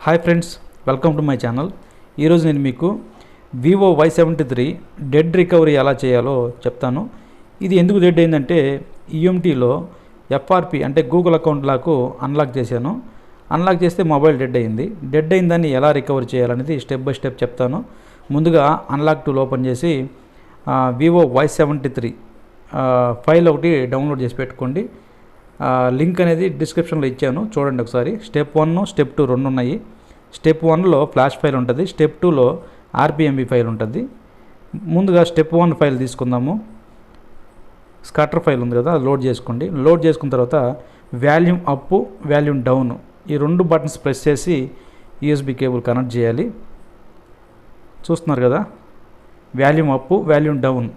Hi friends, welcome to my channel. ఈరోజు నేను మీకు Vivo Y73 డెడ్ రికవరీ ఎలా చేయాలో చెప్తాను. ఇది ఎందుకు డెడ్ అయిందంటే ఈఎంటీలో ఎఫ్ఆర్పి అంటే గూగుల్ అకౌంట్ లాకు అన్లాక్ చేశాను. అన్లాక్ చేస్తే మొబైల్ డెడ్ అయింది. డెడ్ అయిందని ఎలా రికవర్ చేయాలనేది స్టెప్ బై స్టెప్ చెప్తాను. ముందుగా అన్లాక్ టూల్ ఓపెన్ చేసి Vivo Y73 ఫైల్ ఒకటి డౌన్లోడ్ చేసి పెట్టుకోండి. లింక్ అనేది డిస్క్రిప్షన్లో ఇచ్చాను, చూడండి ఒకసారి. స్టెప్ 1, స్టెప్ 2 రెండు ఉన్నాయి. స్టెప్ 1లో ఫ్లాష్ ఫైల్ ఉంటుంది, స్టెప్ 2లో ఆర్పిఎంబి ఫైల్ ఉంటుంది. ముందుగా స్టెప్ 1 ఫైల్ తీసుకుందాము. స్కాటర్ ఫైల్ ఉంది కదా, లోడ్ చేసుకోండి. లోడ్ చేసుకున్న తర్వాత వాల్యూమ్ అప్, వాల్యూమ్ డౌన్ ఈ రెండు బటన్స్ ప్రెస్ చేసి యూఎస్బి కేబుల్ కనెక్ట్ చేయాలి. చూస్తున్నారు కదా, వాల్యూమ్ అప్, వాల్యూమ్ డౌన్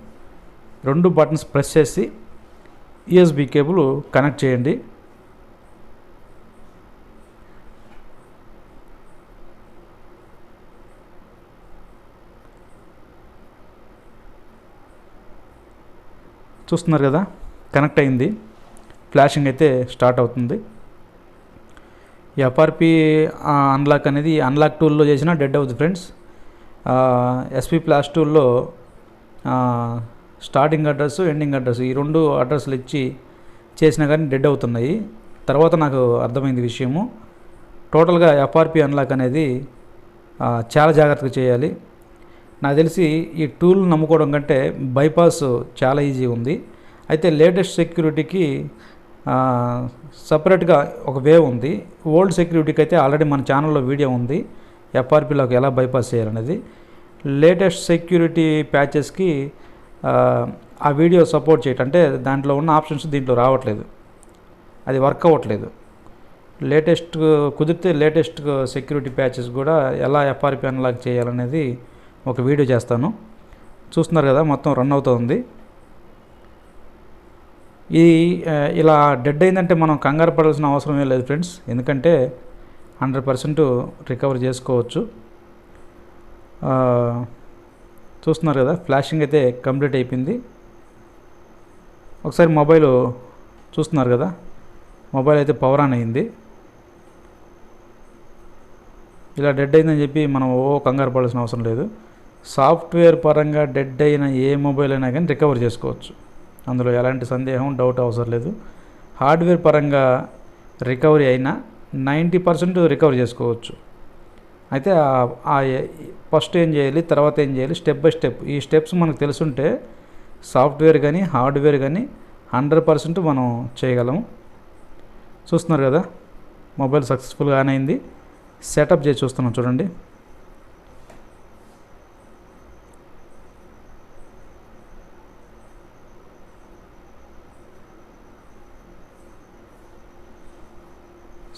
రెండు బటన్స్ ప్రెస్ చేసి యూఎస్బి కేబుల్ కనెక్ట్ చేయండి. చూస్తున్నారు కదా, కనెక్ట్ అయింది. ఫ్లాషింగ్ అయితే స్టార్ట్ అవుతుంది. ఎఫ్ఆర్పి అన్లాక్ అనేది అన్లాక్ టూల్లో చేసినా డెడ్ అవుతుంది ఫ్రెండ్స్. ఎస్పీ ప్లాస్ టూల్లో స్టార్టింగ్ అడ్రస్, ఎండింగ్ అడ్రస్ ఈ రెండు అడ్రస్లు ఇచ్చి చేసినా కానీ డెడ్ అవుతున్నాయి. తర్వాత నాకు అర్థమైంది విషయము. టోటల్గా ఎఫ్ఆర్పి అన్లాక్ అనేది చాలా జాగ్రత్తగా చేయాలి. నాకు తెలిసి ఈ టూల్ నమ్ముకోవడం కంటే బైపాస్ చాలా ఈజీ ఉంది. అయితే లేటెస్ట్ సెక్యూరిటీకి సపరేట్గా ఒక వే ఉంది. ఓల్డ్ సెక్యూరిటీకి అయితే ఆల్రెడీ మన ఛానల్లో వీడియో ఉంది, ఎఫ్ఆర్పిలోకి ఎలా బైపాస్ చేయాలనేది. లేటెస్ట్ సెక్యూరిటీ ప్యాచెస్కి ఆ వీడియో సపోర్ట్ చేయటం అంటే దాంట్లో ఉన్న ఆప్షన్స్ దీంట్లో రావట్లేదు, అది వర్క్ అవ్వట్లేదు. లేటెస్ట్ కుదిరితే లేటెస్ట్ సెక్యూరిటీ ప్యాచెస్ కూడా ఎలా ఎఫ్ఆర్పి అన్లాక్ చేయాలనేది ఒక వీడియో చేస్తాను. చూస్తున్నారు కదా, మొత్తం రన్ అవుతుంది. ఇది ఇలా డెడ్ అయిందంటే మనం కంగారు పడాల్సిన అవసరమే లేదు ఫ్రెండ్స్, ఎందుకంటే 100% రికవర్ చేసుకోవచ్చు. చూస్తున్నారు కదా, ఫ్లాషింగ్ అయితే కంప్లీట్ అయిపోయింది. ఒకసారి మొబైల్ చూస్తున్నారు కదా, మొబైల్ అయితే పవర్ ఆన్ అయింది. ఇలా డెడ్ అయిందని చెప్పి మనం కంగారు పడాల్సిన అవసరం లేదు. సాఫ్ట్వేర్ పరంగా డెడ్ అయిన ఏ మొబైల్ అయినా కానీ రికవర్ చేసుకోవచ్చు, అందులో ఎలాంటి సందేహం, డౌట్ అవసరం లేదు. హార్డ్వేర్ పరంగా రికవరీ అయినా 90% రికవర్ చేసుకోవచ్చు. అయితే ఫస్ట్ ఏం చేయాలి, తర్వాత ఏం చేయాలి, స్టెప్ బై స్టెప్ ఈ స్టెప్స్ మనకు తెలుసుంటే సాఫ్ట్వేర్ కానీ హార్డ్వేర్ కానీ 100% మనం చేయగలము. చూస్తున్నారు కదా, మొబైల్ సక్సెస్ఫుల్గా ఆన్ అయింది. సెటప్ చేసి చూస్తున్నాం చూడండి.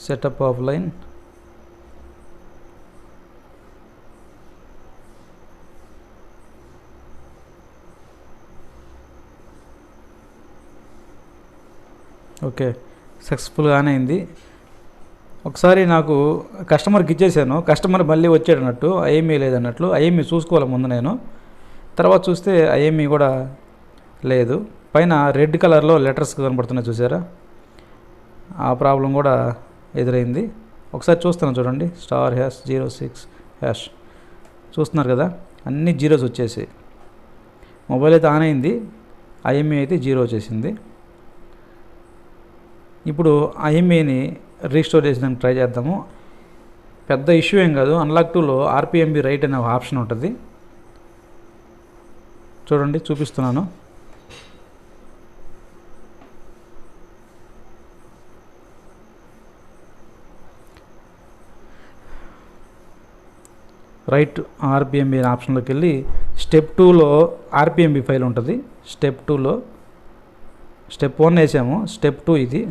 సెటప్ ఆఫ్లైన్, ఓకే, సక్సెస్ఫుల్గా ఆన్ అయింది. ఒకసారి నాకు కస్టమర్కి ఇచ్చేసాను, కస్టమర్ మళ్ళీ వచ్చాడు అన్నట్టు, ఐఎంఈ లేదన్నట్లు. ఐఎంఈ చూసుకోవాలి ముందు నేను, తర్వాత చూస్తే ఐఎంఈ కూడా లేదు. పైన రెడ్ కలర్లో లెటర్స్ కనబడుతున్నాయి చూసారా, ఆ ప్రాబ్లం కూడా ఎదురైంది. ఒకసారి చూస్తున్నాను చూడండి, *#06#. చూస్తున్నారు కదా, అన్ని జీరోస్ వచ్చేసి మొబైల్ అయితే ఆన్ అయింది, ఐఎంఈ అయితే 0 వచ్చేసింది. ఇప్పుడు ఐఎంఈని రీస్టోర్ చేసేదానికి ట్రై చేద్దాము. పెద్ద ఇష్యూ ఏం కాదు. అన్లాక్ టూలో ఆర్పిఎంబి రైట్ అనే ఒక ఆప్షన్ ఉంటుంది, చూడండి చూపిస్తున్నాను. రైట్ ఆర్పిఎంబి అనే ఆప్షన్లోకి వెళ్ళి స్టెప్ 2లో ఆర్పిఎంబి ఫైల్ ఉంటుంది. స్టెప్ 2లో స్టెప్ 1 వేసాము, స్టెప్ 2 ఇది.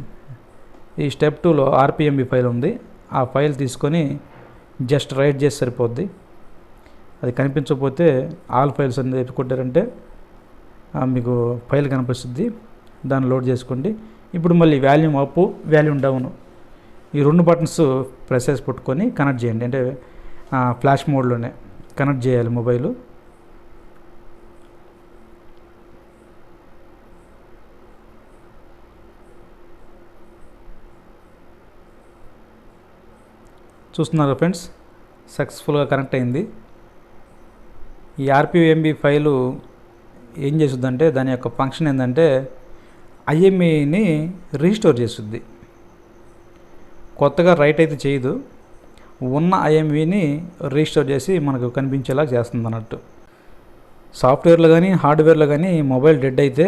ఈ స్టెప్ 2లో ఆర్పిఎంబి ఫైల్ ఉంది. ఆ ఫైల్ తీసుకొని జస్ట్ రైట్ చేసి సరిపోద్ది. అది కనిపించకపోతే ఆల్ ఫైల్స్ అనేది కొట్టారంటే మీకు ఫైల్ కనిపిస్తుంది, దాన్ని లోడ్ చేసుకోండి. ఇప్పుడు మళ్ళీ వాల్యూమ్ అప్, వాల్యూమ్ డౌన్ ఈ రెండు బటన్స్ ప్రెస్ చేసి పట్టుకొని కనెక్ట్ చేయండి. అంటే ఫ్లాష్ మోడ్లోనే కనెక్ట్ చేయాలి మొబైలు. చూస్తున్నారు ఫ్రెండ్స్, సక్సెస్ఫుల్గా కనెక్ట్ అయింది. ఈ ఆర్పిఎంబి ఫైలు ఏం చేస్తుందంటే దాని యొక్క ఫంక్షన్ ఏంటంటే ఐఎంఈని రీస్టోర్ చేస్తుంది. కొత్తగా రైట్ అయితే చేయదు, ఉన్న ఐఎంఈని రీస్టోర్ చేసి మనకు కనిపించేలా చేస్తుంది అన్నట్టు. సాఫ్ట్వేర్లో కానీ హార్డ్వేర్లో కానీ మొబైల్ డెడ్ అయితే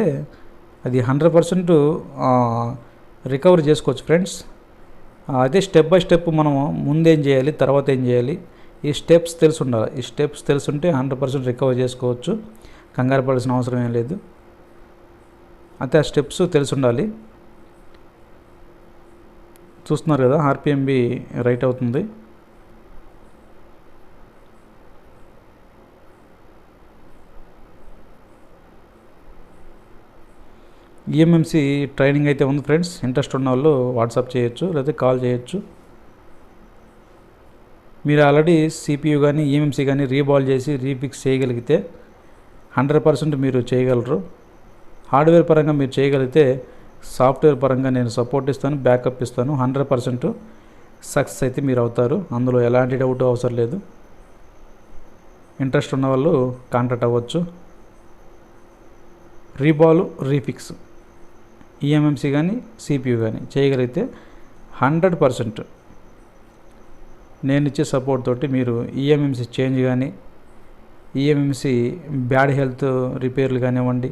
అది 100% రికవర్ చేసుకోవచ్చు ఫ్రెండ్స్. అదే స్టెప్ బై స్టెప్ మనం ముందేం చేయాలి, తర్వాత ఏం చేయాలి, ఈ స్టెప్స్ తెలిసి ఉండాలి. ఈ స్టెప్స్ తెలుసుంటే 100% రికవర్ చేసుకోవచ్చు, కంగారు పడాల్సిన అవసరం ఏం లేదు. అయితే ఆ స్టెప్స్ తెలిసి ఉండాలి. చూస్తున్నారు కదా, ఆర్పిఎంబి రైట్ అవుతుంది. ఈఎంఎంసి ట్రైనింగ్ అయితే ఉంది ఫ్రెండ్స్. ఇంట్రెస్ట్ ఉన్న వాళ్ళు వాట్సాప్ చేయొచ్చు, లేదా కాల్ చేయొచ్చు. మీరు ఆల్రెడీ సిపియు కానీ ఈఎంఎంసి కానీ రీబాల్ చేసి రీఫిక్స్ చేయగలిగితే 100% మీరు చేయగలరు. హార్డ్వేర్ పరంగా మీరు చేయగలిగితే సాఫ్ట్వేర్ పరంగా నేను సపోర్ట్ ఇస్తాను, బ్యాకప్ ఇస్తాను. 100% సక్సెస్ అయితే మీరు అవుతారు, అందులో ఎలాంటి డౌట్ అవసరం లేదు. ఇంట్రెస్ట్ ఉన్న వాళ్ళు కాంటాక్ట్ అవ్వచ్చు. రీబాల్ రీఫిక్స్ ఈఎంఎంసి కానీ సిపియు కానీ చేయగలిగితే 100% నేను ఇచ్చే సపోర్ట్ తోటి మీరు ఈఎంఎంసి చేంజ్ కానీ ఈఎంఎంసి బ్యాడ్ హెల్త్ రిపేర్లు కానివ్వండి,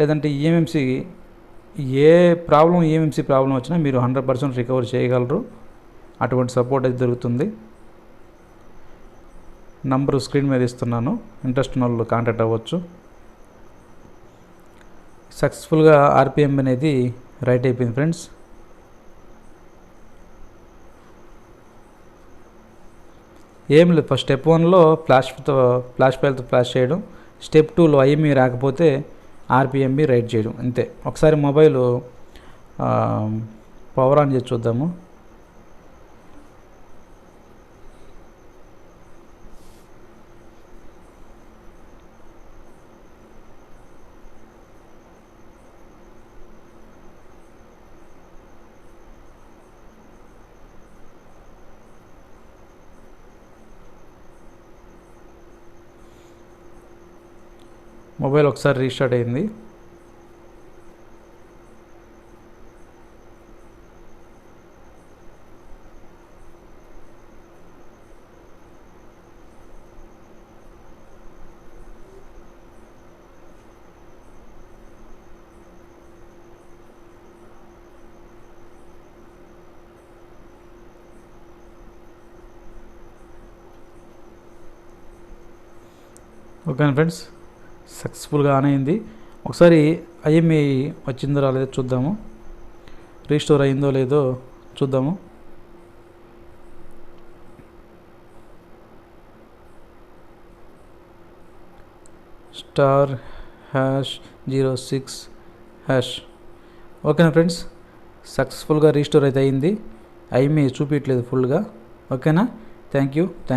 లేదంటే ఈఎంఎంసి ఏ ప్రాబ్లం ఈఎంఎంసి ప్రాబ్లం వచ్చినా మీరు 100% రికవర్ చేయగలరు. అటువంటి సపోర్ట్ అయితే దొరుకుతుంది. నంబరు స్క్రీన్ మీద ఇస్తున్నాను, ఇంట్రెస్ట్ ఉన్న వాళ్ళు కాంటాక్ట్ అవ్వచ్చు. సక్సెస్ఫుల్గా ఆర్పిఎం అనేది రైట్ అయిపోయింది ఫ్రెండ్స్. ఏం లేదు, ఫస్ట్ స్టెప్ 1లో ఫ్లాష్ ఫైల్తో ఫ్లాష్ చేయడం, స్టెప్ 2లో ఐఎంఈ రాకపోతే ఆర్పిఎంబి రైట్ చేయడం, అంతే. ఒకసారి మొబైల్ పవర్ ఆన్ చేసి చూద్దాము. మొబైల్ ఒకసారి రీస్టార్ట్ అయింది. ఓకేనా ఫ్రెండ్స్, సక్సెస్ఫుల్గా ఆన్ అయింది. ఒకసారి ఐఎంఐ వచ్చిందో రాలేదో చూద్దాము, రీస్టోర్ అయిందో లేదో చూద్దాము. *#06#. ఓకేనా ఫ్రెండ్స్, సక్సెస్ఫుల్గా రీస్టోర్ అయితే అయింది. ఐఎంఐ చూపించట్లేదు ఫుల్గా. ఓకేనా, థ్యాంక్ యూ.